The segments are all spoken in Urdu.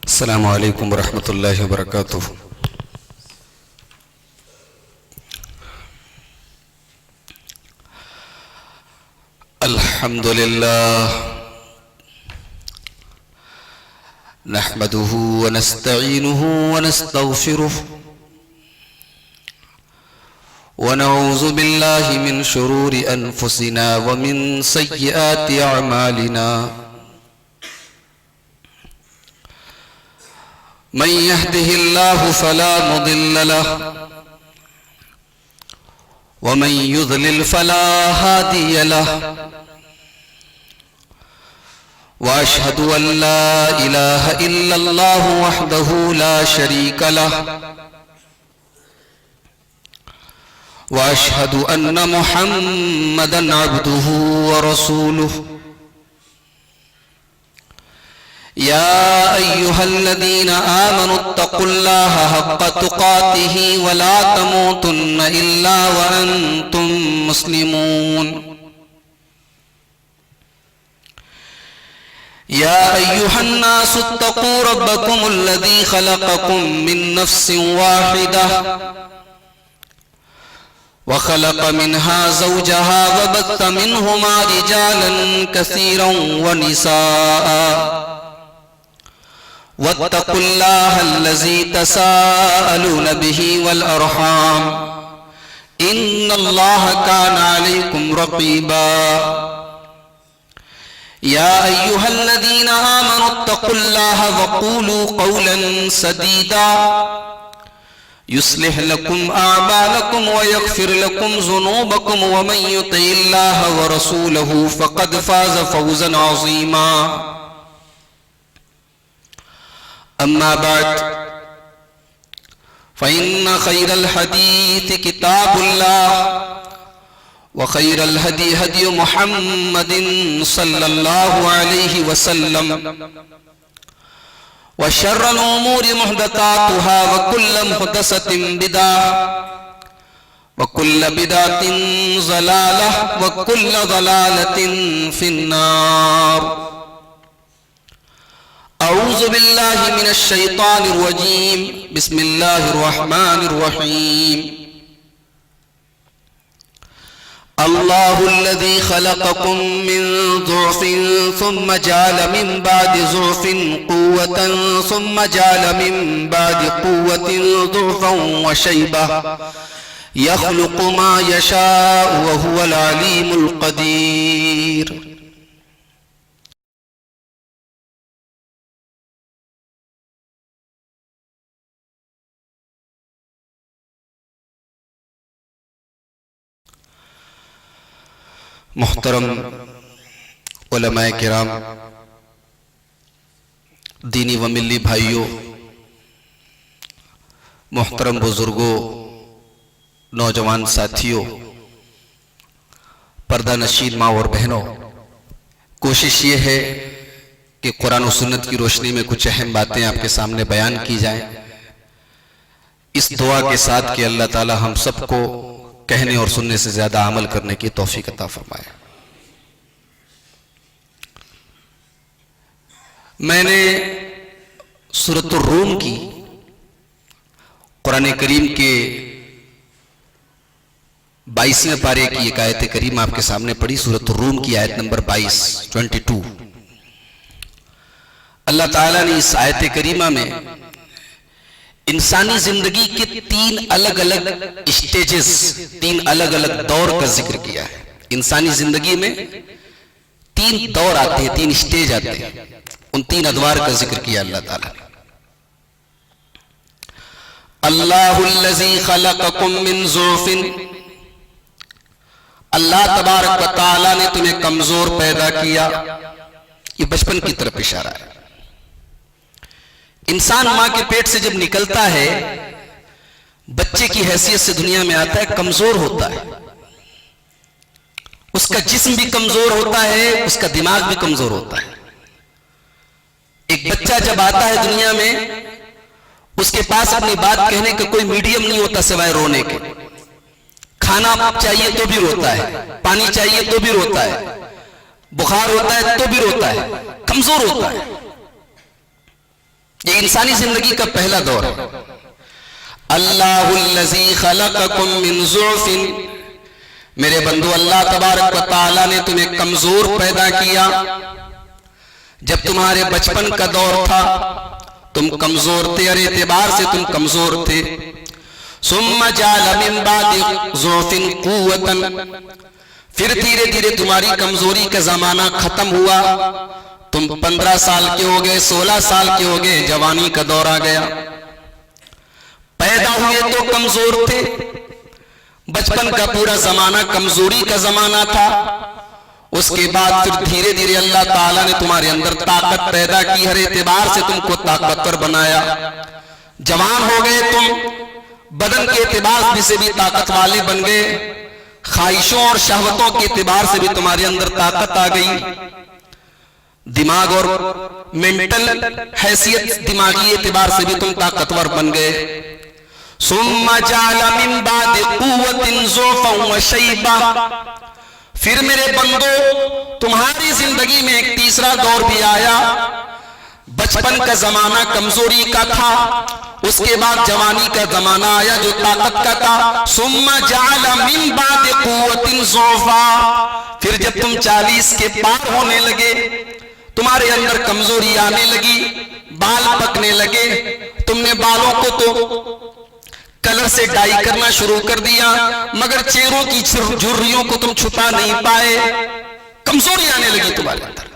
السلام علیکم ورحمۃ اللہ وبرکاتہ۔ الحمد للہ نحمده ونستعینه ونستغفره ونعوذ باللہ من شرور انفسنا ومن سیئات اعمالنا من يهده الله فلا مضل له ومن يضلل فلا هادي له وأشهد أن لا إله إلا الله وحده لا شريك له وأشهد أن محمدا عبده ورسوله يا أيها الذين آمنوا اتقوا الله حق تقاته ولا تموتن إلا وأنتم مسلمون يا أيها الناس اتقوا ربكم الذي خلقكم من نفس واحدة وخلق منها زوجها وبث منهما رجالا كثيرا ونساء واتقوا الله الذي تساءلون به والأرحام إن الله كان عليكم رقيبا يا أيها الذين آمنوا اتقوا الله وقولوا قولا سديدا يصلح لكم أعمالكم ويغفر لكم ذنوبكم ومن يطع الله ورسوله فقد فاز فوزا عظيما أما بعد فإن خير الحديث كتاب الله وخير الهدي هدي محمد صلى الله عليه وسلم وشر الأمور محدثاتها وكل محدثة بدعة وكل بدعة ضلالة وكل ضلالة في النار أعوذ بالله من الشيطان الرجيم بسم الله الرحمن الرحيم الله الذي خلقكم من ضعف ثم جعل من بعد ضعف قوة ثم جعل من بعد قوة ضعفا وشيبة يخلق ما يشاء وهو العليم القدير محترم علماء کرام، دینی و ملی بھائیوں، محترم بزرگوں، نوجوان ساتھیوں، پردہ نشین ماں اور بہنوں، کوشش یہ ہے کہ قرآن و سنت کی روشنی میں کچھ اہم باتیں آپ کے سامنے بیان کی جائیں، اس دعا کے ساتھ کہ اللہ تعالی ہم سب کو کہنے اور سننے سے زیادہ عمل کرنے کی توفیق عطا فرمائے۔ میں نے سورۃ الروم کی قرآن کریم کے 22ویں پارے کی ایک آیت کریم آپ کے سامنے پڑھی، سورۃ الروم کی آیت نمبر 22 اللہ تعالیٰ نے اس آیت کریمہ میں انسانی زندگی کے 3 الگ الگ اسٹیجز، 3 الگ الگ دور کا ذکر کیا ہے۔ انسانی زندگی میں 3 دور آتے ہیں، 3 اسٹیج آتے ہیں، ان 3 ادوار کا ذکر کیا اللہ تعالیٰ نے۔ اللہ الذی خلقکم من ضعف، اللہ تبارک و تعالیٰ نے تمہیں کمزور پیدا کیا، یہ بچپن کی طرف اشارہ ہے۔ انسان ماں کے پیٹ سے جب نکلتا ہے، بچے کی حیثیت سے دنیا میں آتا ہے، کمزور ہوتا ہے، اس کا جسم بھی کمزور ہوتا ہے، اس کا دماغ بھی کمزور ہوتا ہے۔ ایک بچہ جب آتا ہے دنیا میں، اس کے پاس اپنی بات کہنے کا کوئی میڈیم نہیں ہوتا سوائے رونے کے۔ کھانا چاہیے تو بھی روتا ہے، پانی چاہیے تو بھی روتا ہے، بخار ہوتا ہے تو بھی روتا ہے، کمزور ہوتا ہے۔ یہ انسانی زندگی کا پہلا دور ہے. اللہ الذی خلقکم من ضعف، میرے بندو اللہ تبارک و تعالیٰ نے تمہیں کمزور پیدا کیا. جب تمہارے بچپن کا دور تھا تم کمزور تھے، ہر اعتبار سے تم کمزور تھے. ثم جعل من بعد ضعف قوة، پھر دھیرے دھیرے تمہاری کمزوری کا زمانہ ختم ہوا. تم 15 سال کے ہو گئے، 16 سال کے ہو گئے، جوانی کا دور آ گیا. پیدا ہوئے تو کمزور تھے، بچپن کا پورا زمانہ کمزوری کا زمانہ تھا. اس کے بعد پھر دھیرے دھیرے اللہ تعالیٰ نے تمہارے اندر طاقت پیدا کی، ہر اعتبار سے تم کو طاقتور بنایا. جوان ہو گئے تم، بدن کے اعتبار سے بھی طاقت والے بن گئے، خواہشوں اور شہوتوں کے اعتبار سے بھی تمہارے اندر طاقت آ گئی. دماغ اور مینٹل حیثیت، دماغی اعتبار سے بھی تم طاقتور بن گئے. ثم جعل من بعد قوة ضعفا وشيبا، پھر میرے بندو تمہاری زندگی میں ایک تیسرا دور بھی آیا. بچپن کا زمانہ کمزوری کا تھا، اس کے بعد جوانی کا زمانہ آیا جو طاقت کا تھا. ثم جعل من بعد قوة ضعفا، پھر جب تم 40 کے پار ہونے لگے تمہارے اندر کمزوری آنے لگی، بال پکنے لگے. تم نے بالوں کو تو کلر سے ڈائی کرنا شروع کر دیا، مگر چہروں کی جھریوں کو تم چھپا نہیں پائے، کمزوری آنے لگی تمہارے اندر.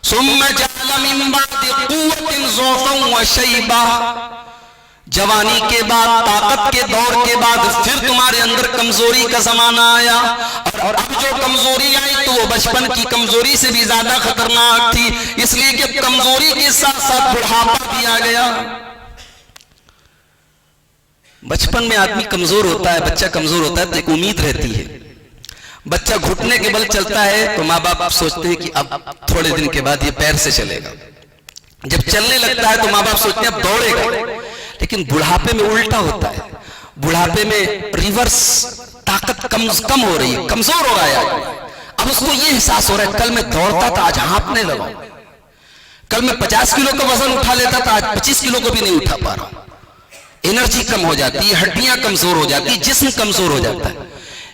ثم جعل من بعد قوة ضعفا وشيبا، جوانی کے بعد طاقت کے دور کے بعد پھر تمہارے اندر کمزوری کا زمانہ آیا. اور اب جو کمزوری آئی تو وہ بچپن کی کمزوری سے بھی زیادہ خطرناک تھی، اس لیے کہ کمزوری کے ساتھ ساتھ بڑھاپا بھی آ گیا. بچپن میں آدمی کمزور ہوتا ہے، بچہ کمزور ہوتا ہے تو ایک امید رہتی ہے. بچہ گھٹنے کے بل چلتا ہے تو ماں باپ سوچتے ہیں کہ اب تھوڑے دن کے بعد یہ پیر سے چلے گا. جب چلنے لگتا ہے تو ماں باپ سوچتے ہیں اب دوڑے گا. لیکن بڑھاپے میں الٹا ہوتا ہے، بڑھاپے میں ریورس، طاقت کم ہو رہی ہے، کمزور ہو رہا ہے. اب اس کو یہ احساس ہو رہا ہے کل میں دوڑتا تھا آج ہانپنے لگا، کل میں 50 کلو کا وزن اٹھا لیتا تھا آج 25 کلو کو بھی نہیں اٹھا پا رہا. انرجی کم ہو جاتی ہے، ہڈیاں کمزور ہو جاتی ہے، جسم کمزور ہو جاتا ہے.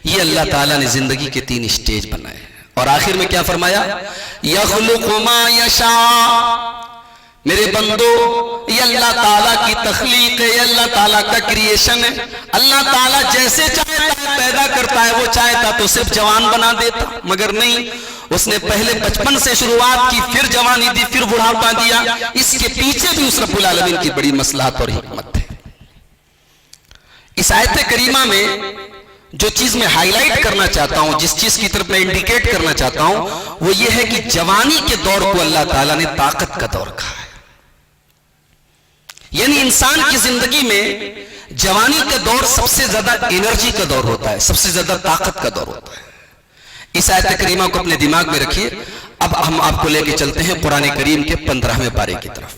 یہ اللہ تعالیٰ نے زندگی کے 3 اسٹیج بنائے. اور آخر میں کیا فرمایا؟ یخلق ما یشاء، میرے بندو یہ اللہ تعالیٰ کی تخلیق ہے، یہ اللہ تعالیٰ کا کریشن ہے. اللہ تعالیٰ جیسے چاہتا ہے پیدا کرتا ہے. وہ چاہتا تو صرف جوان بنا دیتا، مگر نہیں، اس نے پہلے بچپن سے شروعات کی، پھر جوانی دی، پھر بڑھاپا دیا. اس کے پیچھے بھی اس رب العالمین کی بڑی مصلحت اور حکمت ہے. اس آیت کریمہ میں جو چیز میں ہائی لائٹ کرنا چاہتا ہوں، جس چیز کی طرف میں انڈیکیٹ کرنا چاہتا ہوں، وہ یہ ہے کہ جوانی کے دور کو اللہ تعالیٰ نے طاقت کا دور کہا ہے. یعنی انسان کی زندگی میں جوانی کا دور سب سے زیادہ انرجی کا دور ہوتا ہے، سب سے زیادہ طاقت کا دور ہوتا ہے. اس آیت کریمہ کو اپنے دماغ میں رکھیے. اب ہم آپ کو لے کے چلتے ہیں قرآن کریم کے 15ویں پارے کی طرف.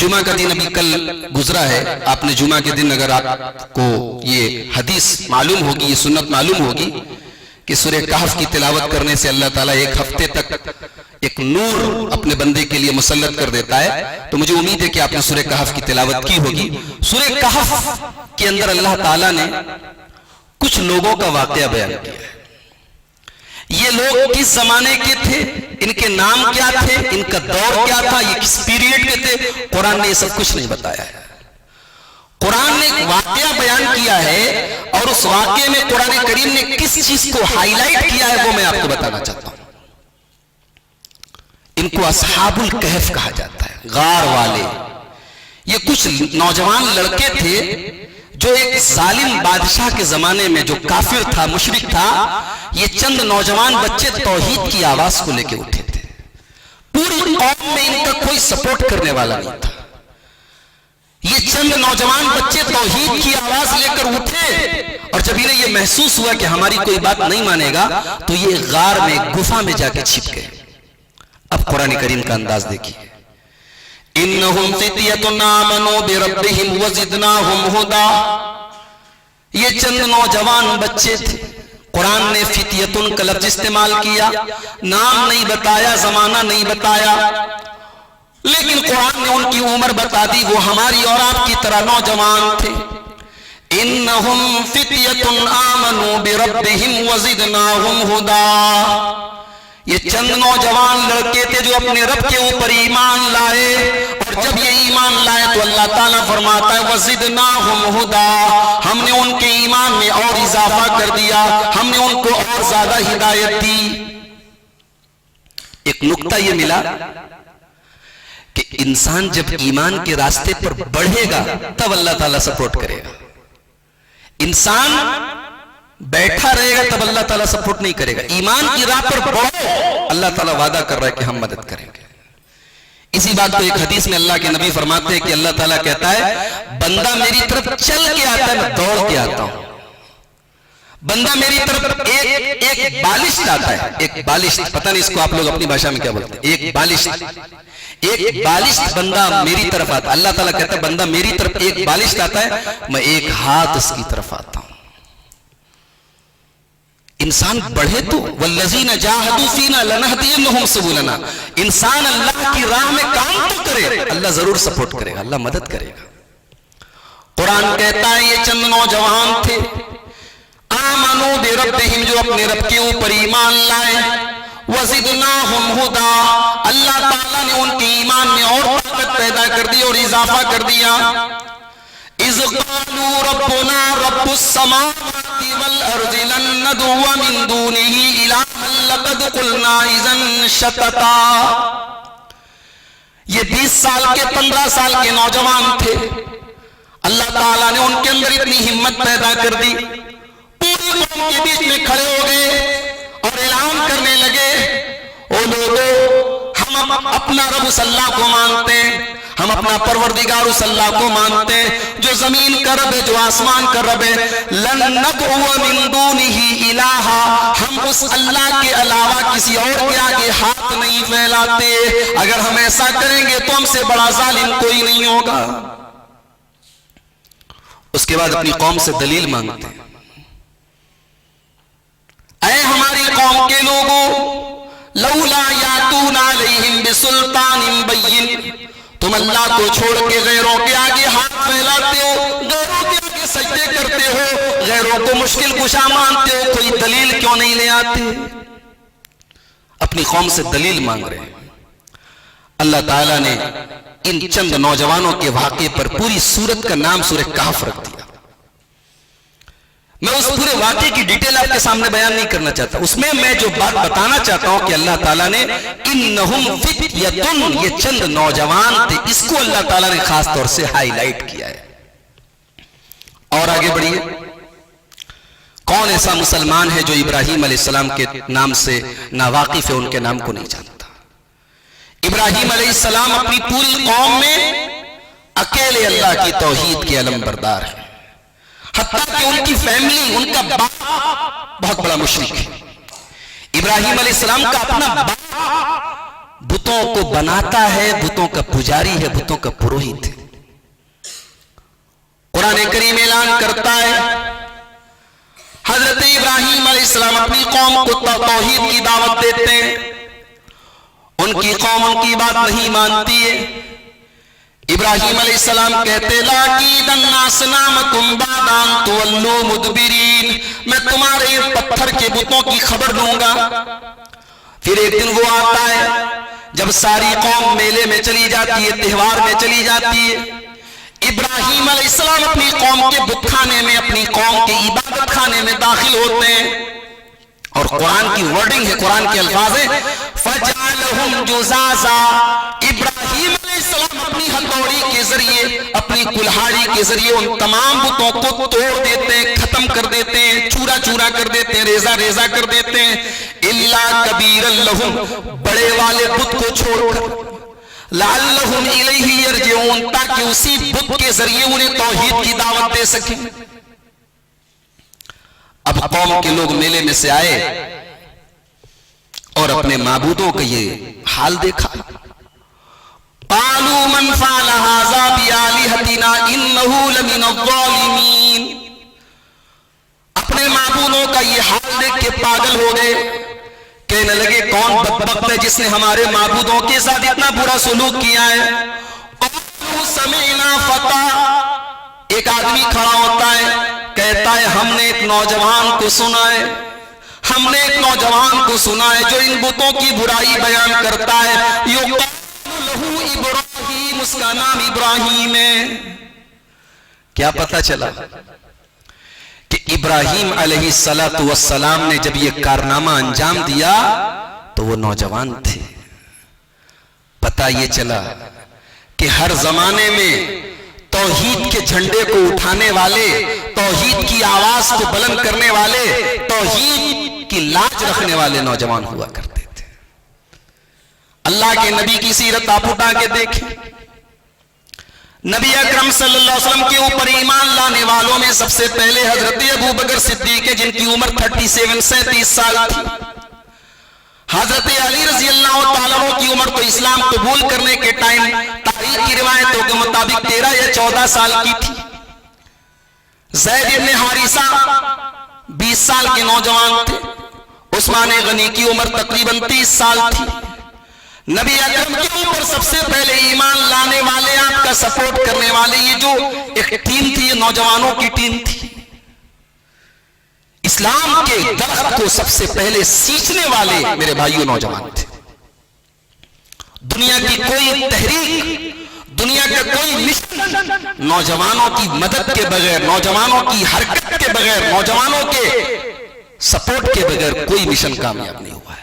جمعہ کا دن ابھی کل گزرا ہے. آپ نے جمعہ کے دن اگر آپ کو یہ حدیث معلوم ہوگی، یہ سنت معلوم ہوگی کہ سورہ کہف کی تلاوت کرنے سے اللہ تعالیٰ ایک ہفتے تک ایک نور اپنے بندے کے لیے مسلط کر دیتا ہے. تو مجھے امید ہے کہ آپ نے سورہ کہف کی تلاوت کی ہوگی. سورہ کہف کے اندر اللہ تعالیٰ نے کچھ لوگوں کا واقعہ بیان کیا ہے. یہ لوگ کس زمانے کے تھے، ان کے نام کیا تھے، ان کا دور کیا تھا، یہ کس پیریڈ کے تھے، قرآن نے یہ سب کچھ نہیں بتایا ہے. قرآن نے ایک واقعہ بیان کیا ہے اور اس واقعے میں قرآن کریم نے کس چیز کو ہائی لائٹ کیا ہے وہ میں آپ کو بتانا چاہتا ہوں. ان کو اصحاب الکہف کہا جاتا ہے، غار والے. یہ کچھ نوجوان لڑکے تھے جو ایک ظالم بادشاہ کے زمانے میں جو کافر تھا، مشرک تھا، یہ چند نوجوان بچے توحید کی آواز کو لے کے اٹھے تھے. پوری قوم میں ان کا کوئی سپورٹ کرنے والا نہیں تھا. یہ چند نوجوان بچے توحید کی آواز لے کر اٹھے اور جب انہیں یہ محسوس ہوا کہ ہماری کوئی بات نہیں مانے گا تو یہ غار میں، گفا میں جا کے چھپ گئے. اب قرآن کریم کا انداز دیکھیے. انہم فتیۃ آمنوا بربہم وزدناہم ھدی. یہ چند نوجوان بچے تھے. قرآن نے فتیتن کا لفظ استعمال کیا، نام نہیں بتایا، زمانہ نہیں بتایا. لیکن قرآن نے ان کی عمر بتا دی، وہ ہماری اور آپ کی طرح نوجوان تھے۔ انہم فتیۃ آمنوا بربہم وزدناہم ھدی، یہ چند نوجوان لڑکے تھے جو اپنے رب کے اوپر ایمان لائے، اور جب یہ ایمان لائے تو اللہ تعالیٰ فرماتا ہے وزدناہم ھدی، ہم نے ان کے ایمان میں اور اضافہ کر دیا، ہم نے ان کو اور زیادہ ہدایت دی۔ ایک نقطہ یہ ملا کہ انسان جب ایمان کے راستے پر بڑھے گا تب اللہ تعالیٰ سپورٹ کرے گا، انسان بیٹھا رہے گا تب اللہ تعالیٰ سپورٹ نہیں کرے گا۔ ایمان کی راہ پر بڑھو، اللہ تعالیٰ وعدہ کر رہا ہے کہ ہم مدد کریں گے۔ اسی بات کو ایک حدیث میں اللہ کے نبی فرماتے ہیں کہ اللہ تعالیٰ کہتا ہے بندہ میری طرف چل کے آتا ہے، میں دوڑ کے آتا ہوں۔ بندہ میری طرف ایک بالشت آتا ہے، ایک بالشت، پتہ نہیں اس کو آپ لوگ اپنی بھاشا میں کیا بولتے ہیں، ایک بالشت بندہ میری طرف آتا ہے۔ اللہ تعالیٰ کہتا ہے بندہ میری طرف ایک بالشت آتا ہے، میں ایک ہاتھ اس کی طرف آتا ہوں۔ انسان بڑھے تو والذین جاہدوا فینا لنہدینہم سبلنا، انسان اللہ کی راہ میں کام تو کرے، اللہ ضرور سپورٹ کرے گا، اللہ مدد کرے گا۔ قرآن کہتا ہے یہ چند نوجوان تھے آمنوا بربہم، جو اپنے رب کے اوپر ایمان لائے، وزدناہم ھدی، اللہ تعالیٰ نے ان کے ایمان میں اور طاقت پیدا کر دی اور اضافہ کر دیا۔ اذ قالوا ربنا رب السماوات والارض لن ندعو من دونه الها لقد قلنا اذا شططا، یہ 20 سال کے 15 سال کے نوجوان تھے، اللہ تعالیٰ نے ان کے اندر اتنی ہمت پیدا کر دی، پوری قوم کے بیچ میں کھڑے ہو گئے اور اعلان کرنے لگے او لوگو، ہم اپنا رب اس اللہ کو مانتے ہیں، ہم اپنا پروردگار اس اللہ کو مانتے ہیں جو زمین کا رب ہے، جو آسمان کا رب ہے۔ لن ندعو من دونہ الہا، ہم اس اللہ کے علاوہ کسی اور کے آگے ہاتھ نہیں پھیلاتے، اگر ہم ایسا کریں گے تو ہم سے بڑا ظالم کوئی نہیں ہوگا۔ اس کے بعد اپنی قوم سے دلیل مانگتے ہیں، اے ہماری قوم کے لوگوں، لولا یاتون علیہم بسلطان بین، تم اللہ کو چھوڑ کے غیروں کے آگے ہاتھ پھیلاتے ہو، غیروں کے آگے سجدے کرتے ہو، غیروں کو مشکل کشا مانتے ہو، کوئی دلیل کیوں نہیں لے آتے؟ اپنی قوم سے دلیل مانگ رہے ہیں۔ اللہ تعالیٰ نے ان چند نوجوانوں کے واقعے پر پوری سورت کا نام سورہ کہف رکھ دیا۔ میں اس پورے واقعے کی ڈیٹیل آپ کے سامنے بیان نہیں کرنا چاہتا، اس میں میں جو بات بتانا چاہتا ہوں کہ اللہ تعالیٰ نے انہم فتیۃ، یہ چند نوجوان تھے، اس کو اللہ تعالیٰ نے خاص طور سے ہائی لائٹ کیا ہے۔ اور آگے بڑھیے، کون ایسا مسلمان ہے جو ابراہیم علیہ السلام کے نام سے ناواقف ہے، ان کے نام کو نہیں جانتا؟ ابراہیم علیہ السلام اپنی پوری قوم میں اکیلے اللہ کی توحید کے علم بردار ہیں، حتیٰ کہ ان کی فیملی، ان کا باپ بہت بڑا مشرک ہے۔ ابراہیم علیہ السلام کا اپنا باپ بتوں کو بناتا ہے، بتوں کا پجاری ہے، بتوں کا پروہت ہے۔ قرآن کریم اعلان کرتا ہے حضرت ابراہیم علیہ السلام اپنی قوم کو توحید کی دعوت دیتے ہیں، ان کی قوم ان کی بات نہیں مانتی ہے۔ ابراہیم علیہ السلام کہتے لَأَكِيدَنَّ أَصْنَامَكُمْ بَعْدَ أَن تُوَلُّوا مُدْبِرِينَ، میں تمہارے پتھر کے بتوں کی خبر دوں گا۔ پھر ایک دن وہ آتا ہے جب ساری قوم میلے میں چلی جاتی ہے، تہوار میں چلی جاتی ہے، ابراہیم علیہ السلام اپنی قوم کے بت خانے میں، اپنی قوم کے عبادت خانے میں داخل ہوتے ہیں، اور قرآن کی ورڈنگ ہے، قرآن کے الفاظ ہیں فَجَعَلَهُمْ جُزَازًا، ابراہیم علیہ السلام اپنی ہتھوڑی کے ذریعے، اپنی کلہاڑی کے ذریعے ان تمام بتوں کو توڑ دیتے ہیں، ختم کر دیتے ہیں، چورا چورا کر دیتے ہیں، ریزہ ریزہ کر دیتے ہیں، إِلَّا كَبِيرًا لَهُمْ، بڑے والے بت کو چھوڑ کر، لَعَلَّهُمْ إِلَيْهِ يَرْجِعُونَ، تاکہ اسی بت کے ذریعے انہیں توحید کی دعوت دے سکیں۔ اب قوم کے لوگ میلے میں سے آئے اور اپنے معبودوں کا یہ حال دیکھا، قالوا من فعل هذا بآلهتنا انه لمن الظالمین، اپنے معبودوں کا یہ حال دیکھ کے پاگل ہو گئے کہنے لگے کون بدبخت ہے جس نے ہمارے معبودوں کے ساتھ اتنا برا سلوک کیا ہے. سمینا فتح، ایک آدمی کھڑا ہوتا ہے کہتا ہے ہم نے ایک نوجوان کو سنا ہے، ہم نے ایک نوجوان کو سنا ہے جو ان بتوں کی برائی بیان کرتا ہے. یقال لہو ابراہیم، اس کا نام ابراہیم ہے. کیا پتہ چلا کہ ابراہیم علیہ السلام نے جب یہ کارنامہ انجام دیا تو وہ نوجوان تھے. پتہ یہ چلا کہ ہر زمانے میں توحید کے جھنڈے کو اٹھانے والے، توحید کی آواز کو بلند کرنے والے، توحید کی لاج رکھنے والے نوجوان ہوا کرتے تھے. اللہ کے نبی کی سیرت آپ اٹھا کے دیکھیں. نبی اکرم صلی اللہ علیہ وسلم کے اوپر ایمان لانے والوں میں سب سے پہلے حضرت ابو بکر صدیق ہے جن کی عمر 37 سال تھی. حضرت علی رضی اللہ تعالیٰ عنہ کی عمر تو اسلام قبول کرنے کے ٹائم تاریخ کی روایتوں کے مطابق 13 یا 14 سال کی تھی. زید ابن حارثہ 20 سال کے نوجوان تھے. عثمان غنی کی عمر تقریباً 30 سال تھی. نبی اکرم کے اوپر سب سے پہلے ایمان لانے والے، آپ کا سپورٹ کرنے والے، یہ جو ایک ٹیم تھی، یہ نوجوانوں کی ٹیم تھی. اسلام کے درخت کو سب سے پہلے سینچنے والے میرے بھائیوں نوجوان تھے. دنیا کی کوئی تحریک، دنیا کا کوئی مشن نوجوانوں کی مدد کے بغیر، نوجوانوں کی حرکت کے بغیر، نوجوانوں کے سپورٹ کے بغیر کوئی مشن کامیاب نہیں ہوا ہے.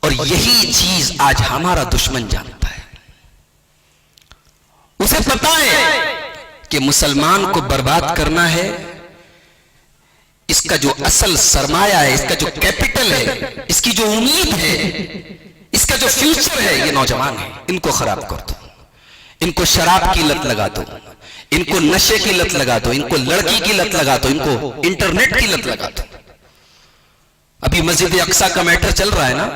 اور یہی چیز آج ہمارا دشمن جانتا ہے. اسے پتا ہے کہ مسلمان کو برباد کرنا ہے. اس کا جو اصل سرمایہ ہے، اس کا جو کیپٹل ہے، اس کی جو امید ہے، اس کا جو فیوچر ہے، یہ نوجوان ہے. ان کو خراب کر دو، ان کو شراب کی لت لگا دو، ان کو نشے کی لت لگا دو، ان کو لڑکی کی لت لگا دو، ان کو انٹرنیٹ کی لت لگا دو. ابھی مسجد اقصی کا میٹر چل رہا ہے نا،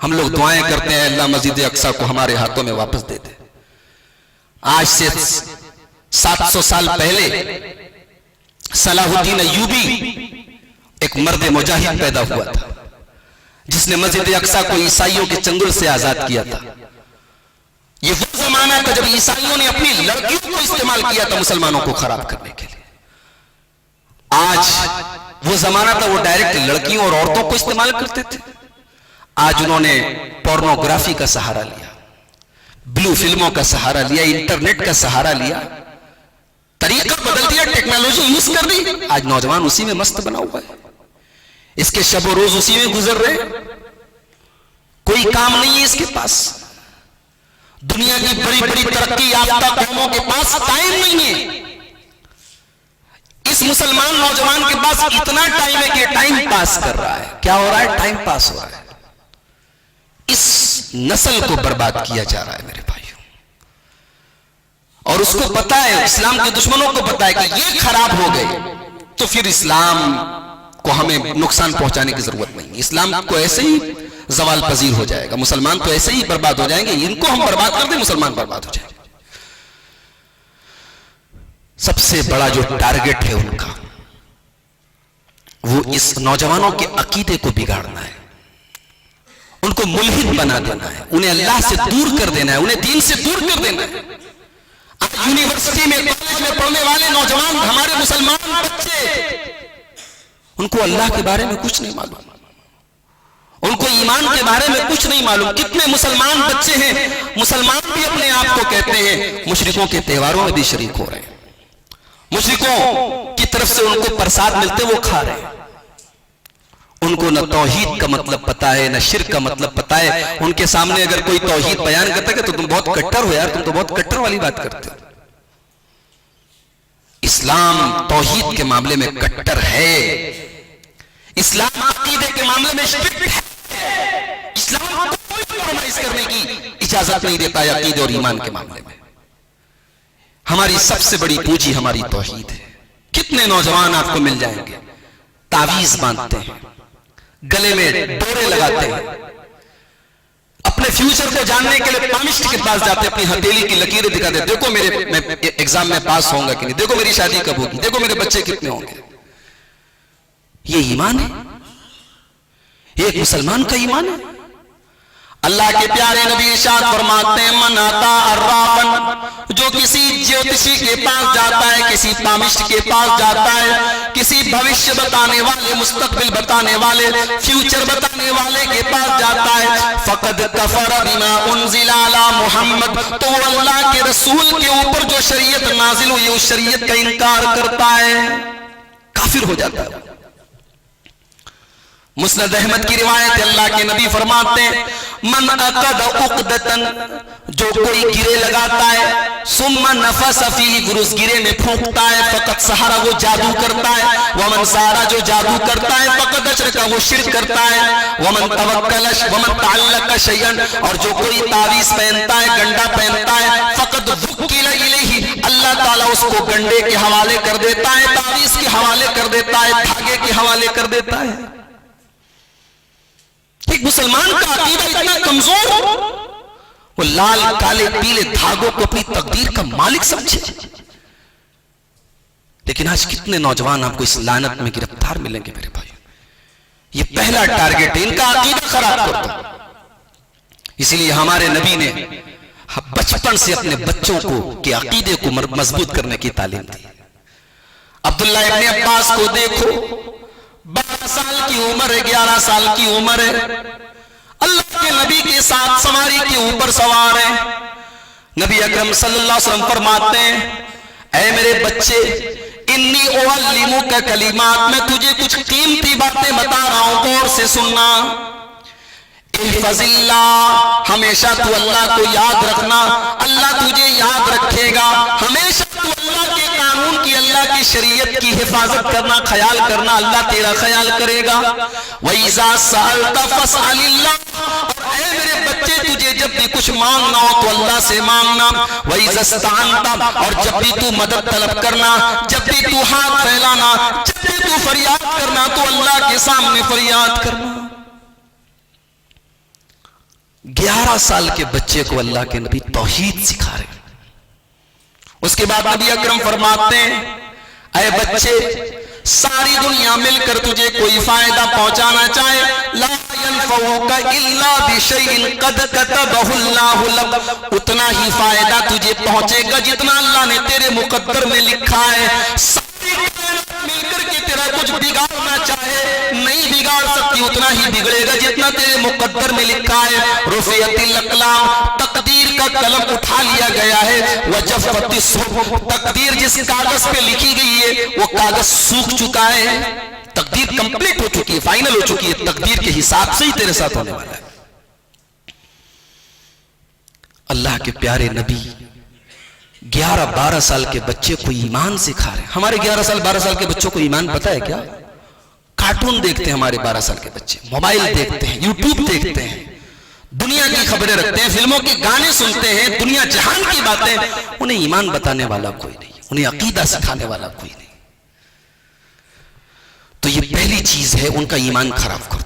ہم لوگ دعائیں کرتے ہیں اللہ مسجد اقصی کو ہمارے ہاتھوں میں واپس دے دے. آج سے 700 سال پہلے صلاح الدین ایوبی ایک مرد مجاہد پیدا ہوا تھا جس نے مسجد اقصی کو عیسائیوں کے چنگل سے آزاد کیا تھا. یہ وہ زمانہ تھا جب عیسائیوں نے اپنی لڑکیوں کو استعمال کیا تھا مسلمانوں کو خراب کرنے کے لیے. آج وہ زمانہ تھا وہ ڈائریکٹ لڑکیوں اور عورتوں کو استعمال کرتے تھے. آج انہوں نے پورنوگرافی کا سہارا لیا، بلو فلموں کا سہارا لیا، انٹرنیٹ کا سہارا لیا، طریقہ بدل دیا، ٹیکنالوجی یوز کر دی. آج نوجوان اسی میں مست بنا ہوا ہے، اس کے شب و روز اسی میں گزر رہے، کوئی کام نہیں ہے اس کے پاس. دنیا کی بڑی بڑی ترقی یافتہ قوموں کے پاس ٹائم نہیں ہے. اس مسلمان نوجوان کے پاس اتنا ٹائم ہے کہ ٹائم پاس کر رہا ہے. کیا ہو رہا ہے؟ ٹائم پاس ہو رہا ہے. اس نسل کو برباد کیا جا رہا ہے میرے بھائیوں. اور اس کو پتا ہے، اسلام کے دشمنوں کو پتا ہے کہ یہ خراب ہو گئے تو پھر اسلام کو ہمیں نقصان پہنچانے کی ضرورت نہیں. اسلام کو ایسے ہی زوال پذیر ہو جائے گا، مسلمان تو ایسے ہی برباد ہو جائیں گے. ان کو ہم برباد کر دیں، مسلمان برباد ہو جائیں گے. سب سے بڑا جو ٹارگٹ ہے ان کا، وہ اس نوجوانوں کے عقیدے کو بگاڑنا ہے، ان کو ملحد بنا دینا ہے، انہیں اللہ سے دور کر دینا ہے، انہیں دین سے دور کر دینا ہے. یونیورسٹی میں، کالج میں پڑھنے والے نوجوان، ہمارے مسلمان بچے، ان کو اللہ کے بارے میں کچھ نہیں معلوم، ان کو ایمان کے بارے میں کچھ نہیں معلوم. کتنے مسلمان بچے ہیں، مسلمان بھی اپنے آپ کو کہتے ہیں مشرکوں کے تہواروں میں بھی شریک ہو رہے ہیں، مشرکوں کی طرف سے ان کو پرساد ملتے وہ کھا رہے ہیں. ان کو نہ توحید کا مطلب پتا ہے، نہ شرک کا مطلب پتا ہے. ان کے سامنے اگر کوئی توحید بیان کرتا ہے کہ تو تم بہت کٹر ہو یار، تم تو بہت کٹر والی بات کرتے ہو. اسلام توحید کے معاملے میں کٹر ہے، اسلام عقیدے کے معاملے میں اسٹرکٹ ہے. اسلام کو کوئی کمپرومائز کرنے کی اجازت نہیں دیتا ہے عقیدے اور ایمان کے معاملے میں. ہماری سب سے بڑی پونجی ہماری توحید ہے. کتنے نوجوان آپ کو مل جائیں گے تعویذ باندھتے ہیں، گلے میں ڈورے لگاتے ہیں، اپنے فیوچر کو جاننے کے لیے پامسٹ کے پاس جاتے ہیں، اپنی ہتھیلی کی لکیریں دکھاتے ہیں، دیکھو میں ایگزام میں پاس ہوں گا کہ نہیں، دیکھو میری شادی کب ہوگی، دیکھو میرے بچے کتنے ہوں گے. یہ ایمان ہے؟ یہ ایک مسلمان کا ایمان ہے۔ اللہ کے پیارے نبی ارشاد فرماتے ہیں من اتا عرافن، جو کسی جیوتشی کے پاس جاتا ہے، کسی پامشٹ کے پاس جاتا ہے، کسی بھوشیہ بتانے والے، مستقبل بتانے والے، فیوچر بتانے والے کے پاس جاتا ہے، فقد کفر بما انزل علی محمد، تو وہ اللہ کے رسول کے اوپر جو شریعت نازل ہوئی اس شریعت کا انکار کرتا ہے، کافر ہو جاتا ہے۔ مسند احمد کی روایت اللہ کے نبی فرماتے ہیں من عقد عقدتن، جو کوئی گرے لگاتا ہے، ثم نفس فیہ، پھر اس گرے میں پھونکتا ہے، فقط سحرہ، وہ جادو کرتا ہے، ومن سارا، جو جادو کرتا ہے، فقط اشرک، وہ شرک کرتا ہے، ومن توکل، ومن تعلق شیئا، اور جو کوئی تعویذ پہنتا ہے، گنڈا پہنتا ہے، فقط وکل الیہ، اللہ تعالیٰ اس کو گنڈے کے حوالے کر دیتا ہے، تعویذ کے حوالے کر دیتا ہے، دھاگے کے حوالے کر دیتا ہے۔ ایک مسلمان کا عقیدہ اتنا کمزور، وہ لال کالے پیلے دھاگوں کو اپنی تقدیر کا مالک سمجھے۔ لیکن آج کتنے نوجوان آپ کو اس لعنت میں گرفتار ملیں گے میرے بھائی۔ یہ پہلا ٹارگٹ ہے، ان کا عقیدہ خراب کر دو۔ اسی لیے ہمارے نبی نے بچپن سے اپنے بچوں کو کے عقیدے کو مضبوط کرنے کی تعلیم دی۔ عبداللہ ابن عباس کو دیکھو، 12 سال کی عمر ہے، 11 سال کی عمر ہے، اللہ کے نبی کے ساتھ سواری کے اوپر سوار ہے۔ نبی اکرم صلی اللہ علیہ وسلم فرماتے ہیں اے میرے بچے، انی اعلمک کلمات، میں تجھے کچھ قیمتی باتیں بتا رہا ہوں، غور سے سننا۔ احفظ اللہ، ہمیشہ تو اللہ کو یاد رکھنا، اللہ تجھے یاد رکھے گا، ہمیشہ تو اللہ کے قانون کی، اللہ کی شریعت کی حفاظت کرنا، خیال کرنا، اللہ تیرا خیال کرے گا۔ وَإِذَا سَأَلْتَ فَاسْأَلِ اللَّهَ، اور اے میرے بچے تجھے جب بھی کچھ مانگنا ہو تو اللہ سے مانگنا۔ وَإِذَا اسْتَعَنْتَ، اور جب بھی تو مدد طلب کرنا، جب بھی تو ہاتھ پھیلانا، جب بھی تو فریاد کرنا تو اللہ کے سامنے فریاد کرنا۔ 11 سال کے بچے کو اللہ کے نبی توحید سکھا رہے ہیں۔ اس کے بعد نبی اکرم فرماتے ہیں اے بچے، ساری دنیا مل کر تجھے کوئی فائدہ پہنچانا چاہے، لا ينفعك الا بشيء قد كتبه الله لك، اتنا ہی فائدہ تجھے پہنچے گا جتنا اللہ نے تیرے مقدر میں لکھا ہے۔ ساری مل کر کے تیرا کچھ بگاڑنا چاہے نہیں بگاڑ سکتی، اتنا ہی بگڑے گا جتنا تیرے مقدر میں لکھا ہے۔ رفعت الاقلام، تقدیر کا قلم اٹھا لیا گیا ہے۔ وجفت الصحف، تقدیر جس کاغذ پہ لکھی گئی ہے وہ کاغذ سوکھ چکا ہے، تقدیر کمپلیٹ ہو چکی ہے، فائنل ہو چکی ہے، تقدیر کے حساب سے ہی تیرے ساتھ ہونے والا ہے۔ اللہ کے پیارے نبی 11-12 سال کے بچے کو ایمان سکھا رہے ہیں۔ ہمارے 11-12 سال کے بچوں کو ایمان پتہ ہے کیا؟ کارٹون دیکھتے ہیں ہمارے 12 سال کے بچے، موبائل دیکھتے ہیں، یوٹیوب دیکھتے ہیں، دنیا کی خبریں رکھتے ہیں، فلموں کے گانے سنتے ہیں، دنیا جہان کی باتیں، انہیں ایمان بتانے والا کوئی نہیں، انہیں عقیدہ سکھانے والا کوئی نہیں۔ تو یہ پہلی چیز ہے، ان کا ایمان خراب کر